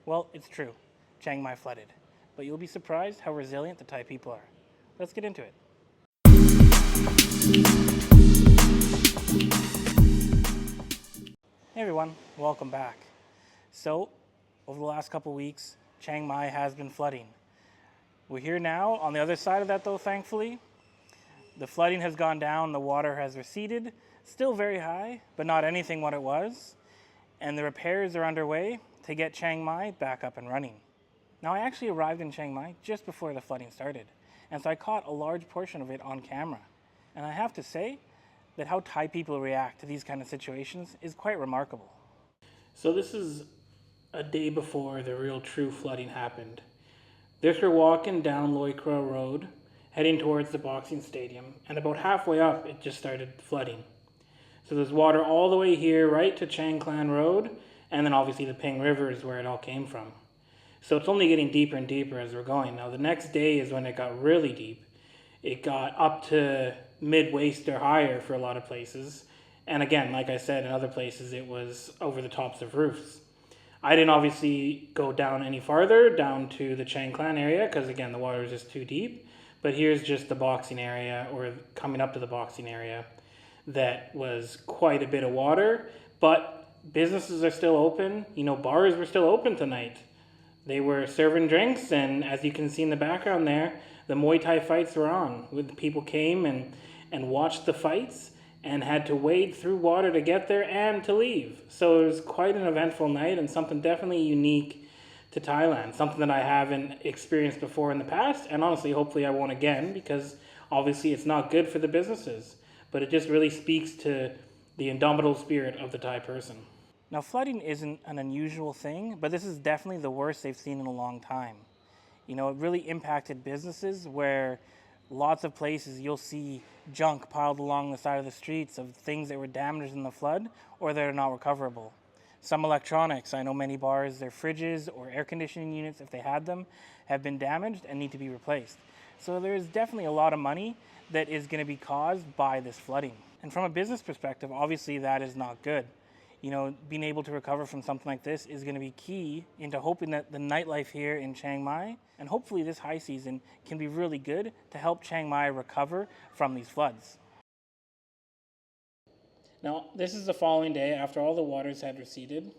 Well, it's true. Chiang Mai flooded. But you'll be surprised how resilient the Thai people are. Let's get into it. Hey everyone, welcome back. So, over the last couple weeks, Chiang Mai has been flooding. We're here now. On the other side of that though, thankfully, the flooding has gone down, the water has receded, still very high, but not anything what it was. And the repairs are underway to get Chiang Mai back up and running. Now, I actually arrived in Chiang Mai just before the flooding started, and so I caught a large portion of it on camera. And I have to say that how Thai people react to these kind of situations is quite remarkable. So this is a day before the real true flooding happened. We're walking down Loi Kra Road, heading towards the boxing stadium, and about halfway up, it just started flooding. So there's water all the way here, right to Chiang Klan Road, and then obviously the Ping River is where it all came from. So it's only getting deeper and deeper as we're going. Now the next day is when it got really deep. It got up to mid-waist or higher for a lot of places. And again, like I said, in other places it was over the tops of roofs. I didn't obviously go down any farther, down to the Chiang Klan area, because again, the water was just too deep. But here's just the boxing area, or coming up to the boxing area, that was quite a bit of water. But businesses are still open. You know, bars were still open tonight. They were serving drinks, and as you can see in the background there, the Muay Thai fights were on. The people came and watched the fights and had to wade through water to get there and to leave. So it was quite an eventful night and something definitely unique to Thailand, something that I haven't experienced before in the past, and honestly, hopefully I won't again, because obviously it's not good for the businesses, but it just really speaks to the indomitable spirit of the Thai person. Now, flooding isn't an unusual thing, but this is definitely the worst they've seen in a long time. You know, it really impacted businesses where lots of places you'll see junk piled along the side of the streets of things that were damaged in the flood or that are not recoverable. Some electronics, I know many bars, their fridges or air conditioning units, if they had them, have been damaged and need to be replaced. So there's definitely a lot of money that is going to be caused by this flooding. And from a business perspective, obviously that is not good. You know, being able to recover from something like this is going to be key into hoping that the nightlife here in Chiang Mai and hopefully this high season can be really good to help Chiang Mai recover from these floods. Now, this is the following day after all the waters had receded.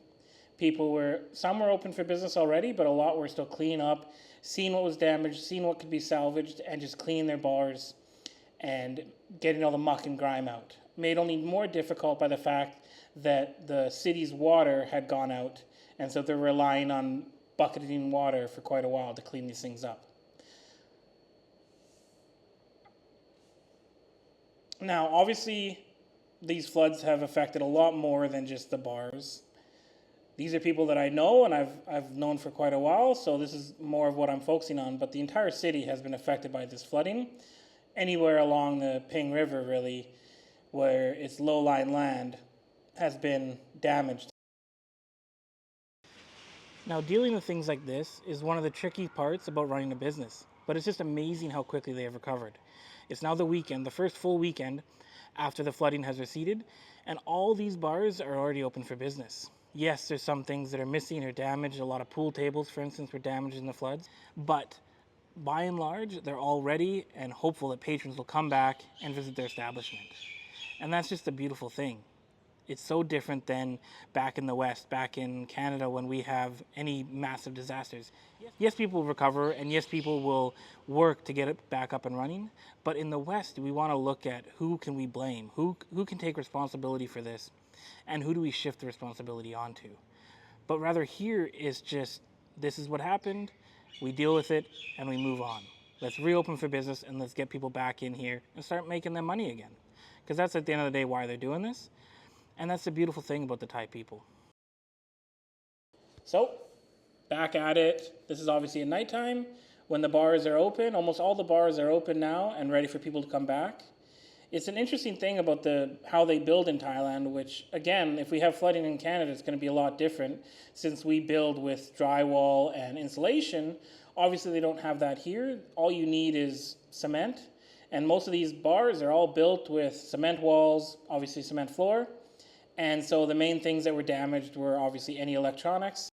Some were open for business already, but a lot were still cleaning up, seeing what was damaged, seeing what could be salvaged, and just cleaning their bars and getting all the muck and grime out. Made only more difficult by the fact that the city's water had gone out, and so they're relying on bucketing water for quite a while to clean these things up. Now, obviously, these floods have affected a lot more than just the bars. These are people that I know and I've known for quite a while, so this is more of what I'm focusing on, but the entire city has been affected by this flooding. Anywhere along the Ping River, really, where it's low-lying land, has been damaged. Now, dealing with things like this is one of the tricky parts about running a business, but it's just amazing how quickly they have recovered. It's now the weekend, the first full weekend after the flooding has receded, and all these bars are already open for business. Yes, there's some things that are missing or damaged. A lot of pool tables, for instance, were damaged in the floods, but by and large, they're all ready and hopeful that patrons will come back and visit their establishment. And that's just a beautiful thing. It's so different than back in the West, back in Canada, when we have any massive disasters. Yes, people will recover, and yes, people will work to get it back up and running. But in the West, we want to look at who can we blame, who can take responsibility for this, and who do we shift the responsibility onto. But rather here is just, this is what happened, we deal with it, and we move on. Let's reopen for business, and let's get people back in here and start making them money again. Because that's at the end of the day why they're doing this. And that's the beautiful thing about the Thai people. So, back at it. This is obviously at nighttime when the bars are open. Almost all the bars are open now and ready for people to come back. It's an interesting thing about how they build in Thailand, which, again, if we have flooding in Canada, it's going to be a lot different since we build with drywall and insulation. Obviously, they don't have that here. All you need is cement. And most of these bars are all built with cement walls, obviously cement floor. And so the main things that were damaged were obviously any electronics,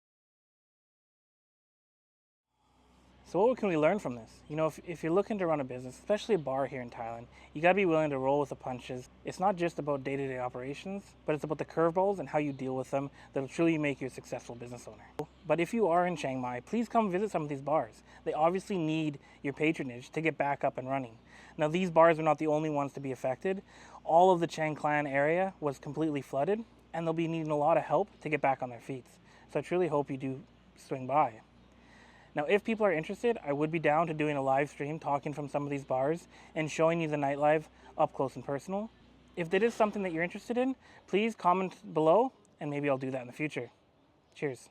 So what can we learn from this? You know, if you're looking to run a business, especially a bar here in Thailand, you gotta be willing to roll with the punches. It's not just about day-to-day operations, but it's about the curveballs and how you deal with them that'll truly make you a successful business owner. But if you are in Chiang Mai, please come visit some of these bars. They obviously need your patronage to get back up and running. Now, these bars are not the only ones to be affected. All of the Chiang Clan area was completely flooded, and they'll be needing a lot of help to get back on their feet. So I truly hope you do swing by. Now, if people are interested, I would be down to doing a live stream talking from some of these bars and showing you the nightlife up close and personal. If that is something that you're interested in, please comment below and maybe I'll do that in the future. Cheers.